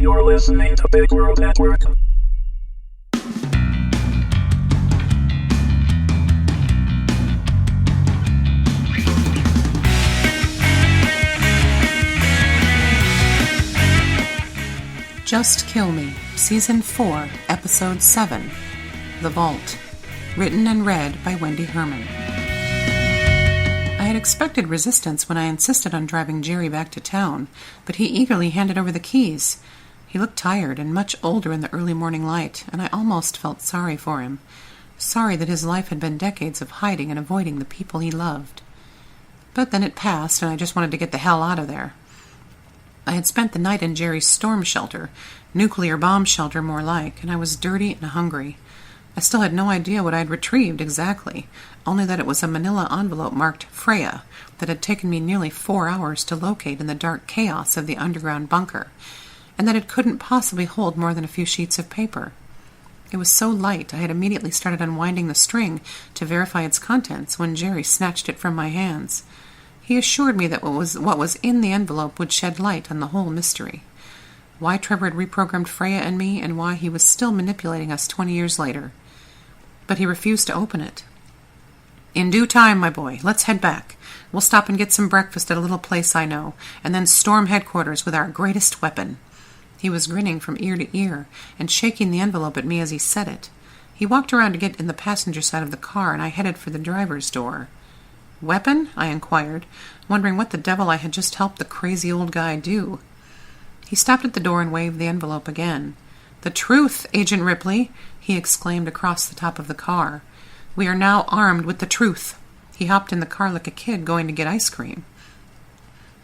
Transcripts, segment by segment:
You're listening to Big World Network. Just Kill Me, Season 4, Episode 7, The Vault. Written and read by Wendy Herman. I had expected resistance when I insisted on driving Jerry back to town, but he eagerly handed over the keys. He looked tired and much older in the early morning light, and I almost felt sorry for him. Sorry that his life had been decades of hiding and avoiding the people he loved. But then it passed, and I just wanted to get the hell out of there. I had spent the night in Jerry's storm shelter, nuclear bomb shelter more like, and I was dirty and hungry. I still had no idea what I had retrieved exactly, only that it was a manila envelope marked Freya that had taken me nearly 4 hours to locate in the dark chaos of the underground bunker, and that it couldn't possibly hold more than a few sheets of paper. It was so light I had immediately started unwinding the string to verify its contents when Jerry snatched it from my hands. He assured me that what was in the envelope would shed light on the whole mystery. Why Trevor had reprogrammed Freya and me, and why he was still manipulating us 20 years later. But he refused to open it. "In due time, my boy. Let's head back. We'll stop and get some breakfast at a little place I know, and then storm headquarters with our greatest weapon." He was grinning from ear to ear, and shaking the envelope at me as he said it. He walked around to get in the passenger side of the car, and I headed for the driver's door. "Weapon?" I inquired, wondering what the devil I had just helped the crazy old guy do. He stopped at the door and waved the envelope again. "The truth, Agent Ripley!" he exclaimed across the top of the car. "We are now armed with the truth." He hopped in the car like a kid going to get ice cream.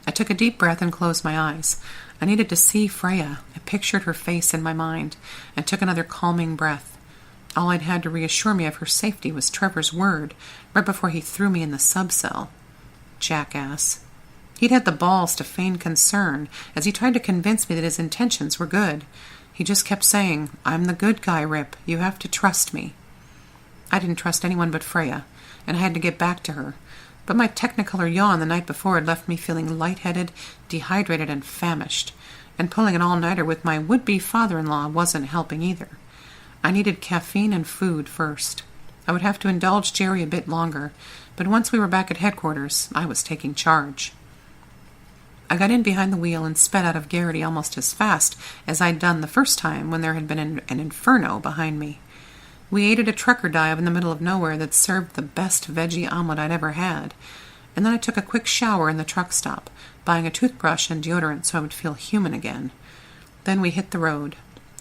I took a deep breath and closed my eyes. I needed to see Freya. I pictured her face in my mind and took another calming breath. All I'd had to reassure me of her safety was Trevor's word right before he threw me in the subcell. Jackass. He'd had the balls to feign concern as he tried to convince me that his intentions were good. He just kept saying, "I'm the good guy, Rip. You have to trust me." I didn't trust anyone but Freya, and I had to get back to her. But my Technicolor yawn the night before had left me feeling lightheaded, dehydrated, and famished, and pulling an all-nighter with my would-be father-in-law wasn't helping either. I needed caffeine and food first. I would have to indulge Jerry a bit longer, but once we were back at headquarters, I was taking charge. I got in behind the wheel and sped out of Garrity almost as fast as I'd done the first time when there had been an inferno behind me. We ate at a trucker dive in the middle of nowhere that served the best veggie omelet I'd ever had, and then I took a quick shower in the truck stop, buying a toothbrush and deodorant so I would feel human again. Then we hit the road.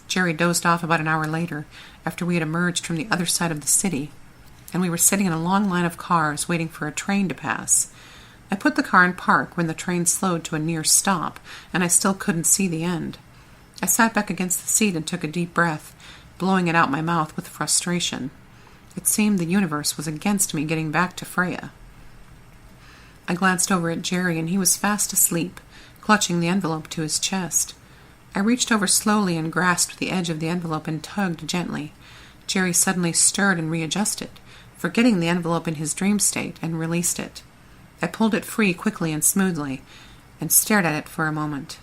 Jerry dozed off about an hour later, after we had emerged from the other side of the city, and we were sitting in a long line of cars waiting for a train to pass. I put the car in park when the train slowed to a near stop, and I still couldn't see the end. I sat back against the seat and took a deep breath, blowing it out my mouth with frustration. It seemed the universe was against me getting back to Freya. I glanced over at Jerry, and he was fast asleep, clutching the envelope to his chest. I reached over slowly and grasped the edge of the envelope and tugged gently. Jerry suddenly stirred and readjusted, forgetting the envelope in his dream state, and released it. I pulled it free quickly and smoothly, and stared at it for a moment.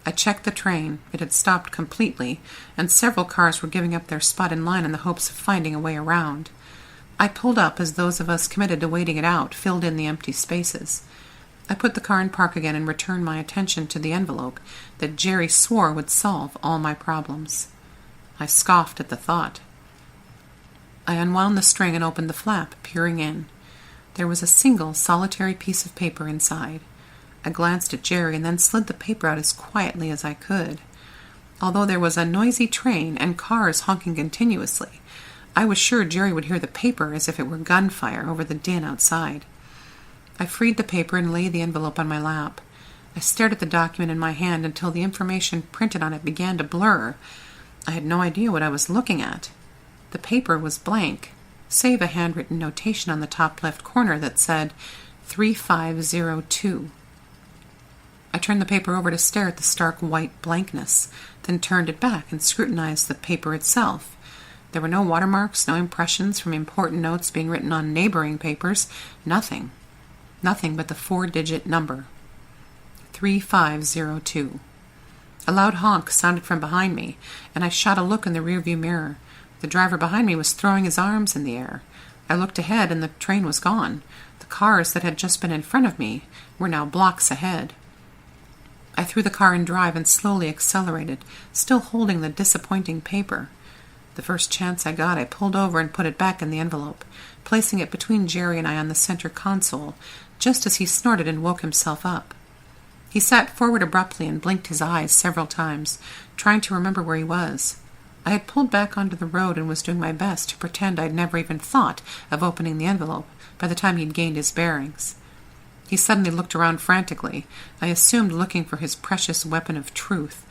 I checked the train. It had stopped completely, and several cars were giving up their spot in line in the hopes of finding a way around. I pulled up as those of us committed to waiting it out filled in the empty spaces. I put the car in park again and returned my attention to the envelope that Jerry swore would solve all my problems. I scoffed at the thought. I unwound the string and opened the flap, peering in. There was a single, solitary piece of paper inside. I glanced at Jerry and then slid the paper out as quietly as I could. Although there was a noisy train and cars honking continuously, I was sure Jerry would hear the paper as if it were gunfire over the din outside. I freed the paper and laid the envelope on my lap. I stared at the document in my hand until the information printed on it began to blur. I had no idea what I was looking at. The paper was blank, save a handwritten notation on the top left corner that said 3502. I turned the paper over to stare at the stark white blankness, then turned it back and scrutinized the paper itself. There were no watermarks, no impressions from important notes being written on neighboring papers, nothing. Nothing but the 4-digit number. 3502. A loud honk sounded from behind me, and I shot a look in the rearview mirror. The driver behind me was throwing his arms in the air. I looked ahead, and the train was gone. The cars that had just been in front of me were now blocks ahead. I threw the car in drive and slowly accelerated, still holding the disappointing paper. The first chance I got, I pulled over and put it back in the envelope, placing it between Jerry and I on the center console, just as he snorted and woke himself up. He sat forward abruptly and blinked his eyes several times, trying to remember where he was. I had pulled back onto the road and was doing my best to pretend I'd never even thought of opening the envelope by the time he'd gained his bearings. He suddenly looked around frantically, I assumed looking for his precious weapon of truth,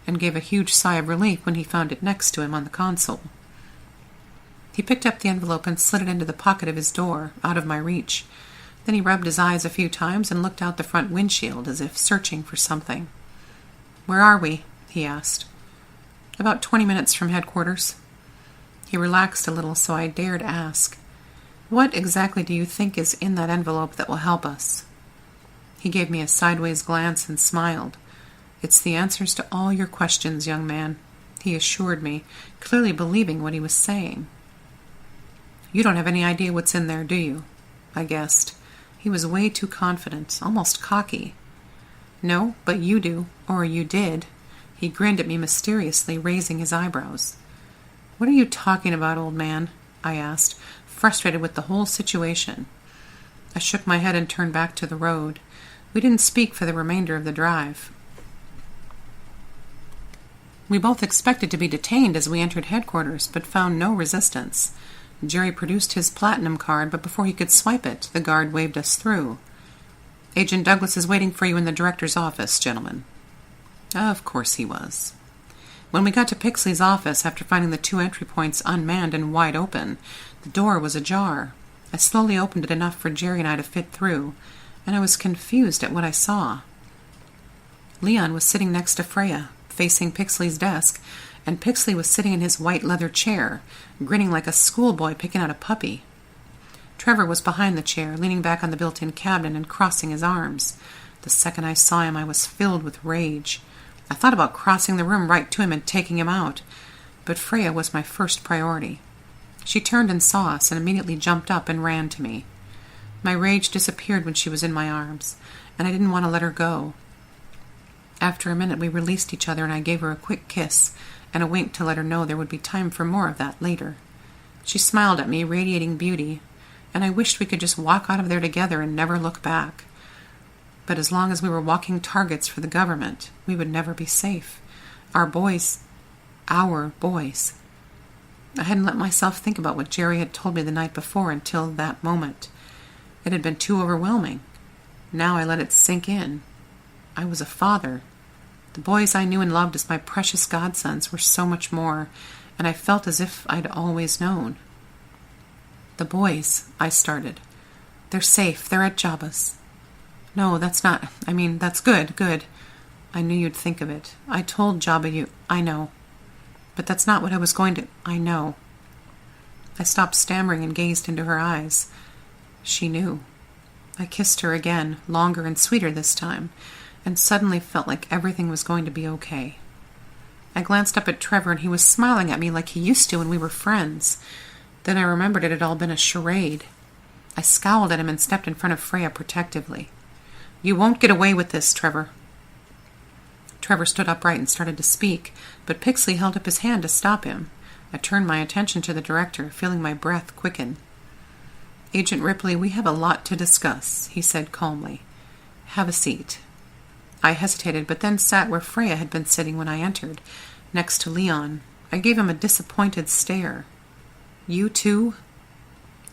and gave a huge sigh of relief when he found it next to him on the console. He picked up the envelope and slid it into the pocket of his door, out of my reach. Then he rubbed his eyes a few times and looked out the front windshield as if searching for something. "Where are we?" he asked. "About 20 minutes from headquarters." He relaxed a little, so I dared ask, "What exactly do you think is in that envelope that will help us?" He gave me a sideways glance and smiled. "It's the answers to all your questions, young man," he assured me, clearly believing what he was saying. "You don't have any idea what's in there, do you?" I guessed. He was way too confident, almost cocky. "No, but you do, or you did." He grinned at me mysteriously, raising his eyebrows. "What are you talking about, old man?" I asked, frustrated with the whole situation. I shook my head and turned back to the road. We didn't speak for the remainder of the drive. We both expected to be detained as we entered headquarters, but found no resistance. Jerry produced his platinum card, but before he could swipe it, the guard waved us through. "Agent Douglas is waiting for you in the director's office, gentlemen." Of course he was. When we got to Pixley's office, after finding the 2 entry points unmanned and wide open, the door was ajar. I slowly opened it enough for Jerry and I to fit through, and I was confused at what I saw. Leon was sitting next to Freya, facing Pixley's desk, and Pixley was sitting in his white leather chair, grinning like a schoolboy picking out a puppy. Trevor was behind the chair, leaning back on the built-in cabinet and crossing his arms. The second I saw him, I was filled with rage. I thought about crossing the room right to him and taking him out, but Freya was my first priority. She turned and saw us and immediately jumped up and ran to me. My rage disappeared when she was in my arms, and I didn't want to let her go. After a minute, we released each other, and I gave her a quick kiss and a wink to let her know there would be time for more of that later. She smiled at me, radiating beauty, and I wished we could just walk out of there together and never look back. But as long as we were walking targets for the government, we would never be safe. Our boys. I hadn't let myself think about what Jerry had told me the night before until that moment. It had been too overwhelming. Now I let it sink in. I was a father. The boys I knew and loved as my precious godsons were so much more, and I felt as if I'd always known. "The boys," I started. "They're safe. They're at Jabba's." "No, that's not. That's good. I knew you'd think of it. I told Jabba you. I know. But that's not what I was going to. I know." I stopped stammering and gazed into her eyes. She knew. I kissed her again, longer and sweeter this time, and suddenly felt like everything was going to be okay. I glanced up at Trevor, and he was smiling at me like he used to when we were friends. Then I remembered it had all been a charade. I scowled at him and stepped in front of Freya protectively. "You won't get away with this, Trevor." Trevor stood upright and started to speak, but Pixley held up his hand to stop him. I turned my attention to the director, feeling my breath quicken. "Agent Ripley, we have a lot to discuss," he said calmly. "Have a seat." I hesitated, but then sat where Freya had been sitting when I entered, next to Leon. I gave him a disappointed stare. "You too?"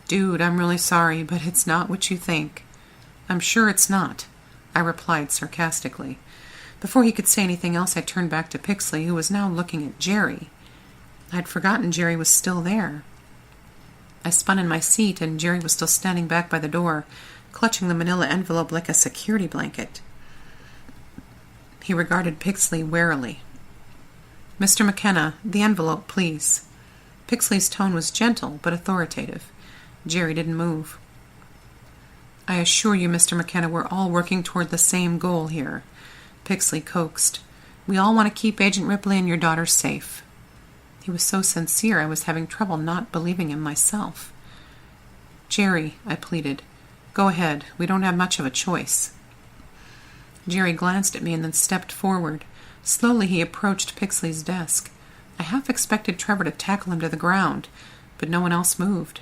"Dude, I'm really sorry, but it's not what you think." "I'm sure it's not," I replied sarcastically. Before he could say anything else, I turned back to Pixley, who was now looking at Jerry. I'd forgotten Jerry was still there. I spun in my seat, and Jerry was still standing back by the door, clutching the manila envelope like a security blanket. He regarded Pixley warily. "Mr. McKenna, the envelope, please." Pixley's tone was gentle but authoritative. Jerry didn't move. "I assure you, Mr. McKenna, we're all working toward the same goal here," Pixley coaxed. We all want to keep Agent Ripley and your daughter safe." He was so sincere I was having trouble not believing him myself. "Jerry," I pleaded, "go ahead. We don't have much of a choice." Jerry glanced at me and then stepped forward. Slowly he approached Pixley's desk. I half expected Trevor to tackle him to the ground, but no one else moved.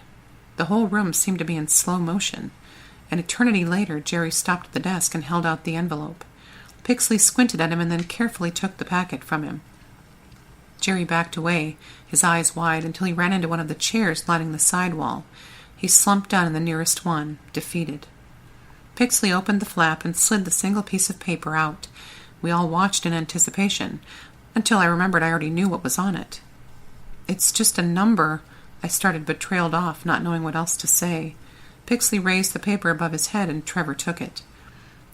The whole room seemed to be in slow motion. An eternity later, Jerry stopped at the desk and held out the envelope. Pixley squinted at him and then carefully took the packet from him. Jerry backed away, his eyes wide, until he ran into one of the chairs lining the side wall. He slumped down in the nearest one, defeated. Pixley opened the flap and slid the single piece of paper out. We all watched in anticipation, until I remembered I already knew what was on it. "It's just a number," I started, but trailed off, not knowing what else to say. Pixley raised the paper above his head and Trevor took it.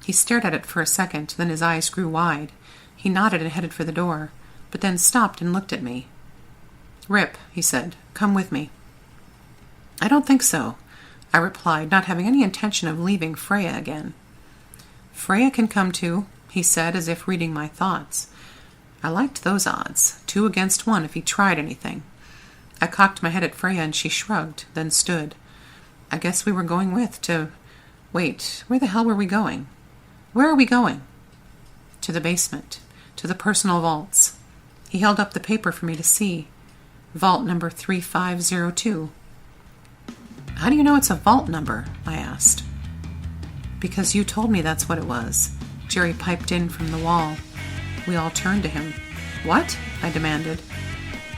He stared at it for a second, then his eyes grew wide. He nodded and headed for the door, but then stopped and looked at me. "Rip," he said, "come with me." "I don't think so," I replied, not having any intention of leaving Freya again. "Freya can come too," he said, as if reading my thoughts. I liked those odds, 2 against 1 if he tried anything. I cocked my head at Freya and she shrugged, then stood. I guess we were going Wait, where the hell were we going? "Where are we going?" "To the basement, to the personal vaults." He held up the paper for me to see. "Vault number 3502. "How do you know it's a vault number?" I asked. "Because you told me that's what it was," Jerry piped in from the wall. We all turned to him. "What?" I demanded.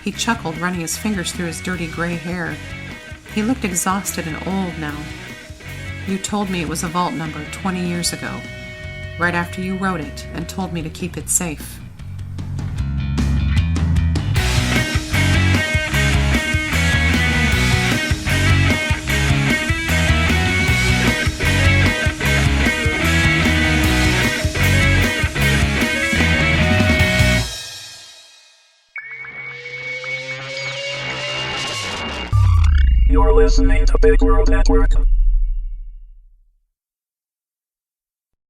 He chuckled, running his fingers through his dirty gray hair. He looked exhausted and old now. "You told me it was a vault number 20 years ago, right after you wrote it and told me to keep it safe." You're listening to Big World Network.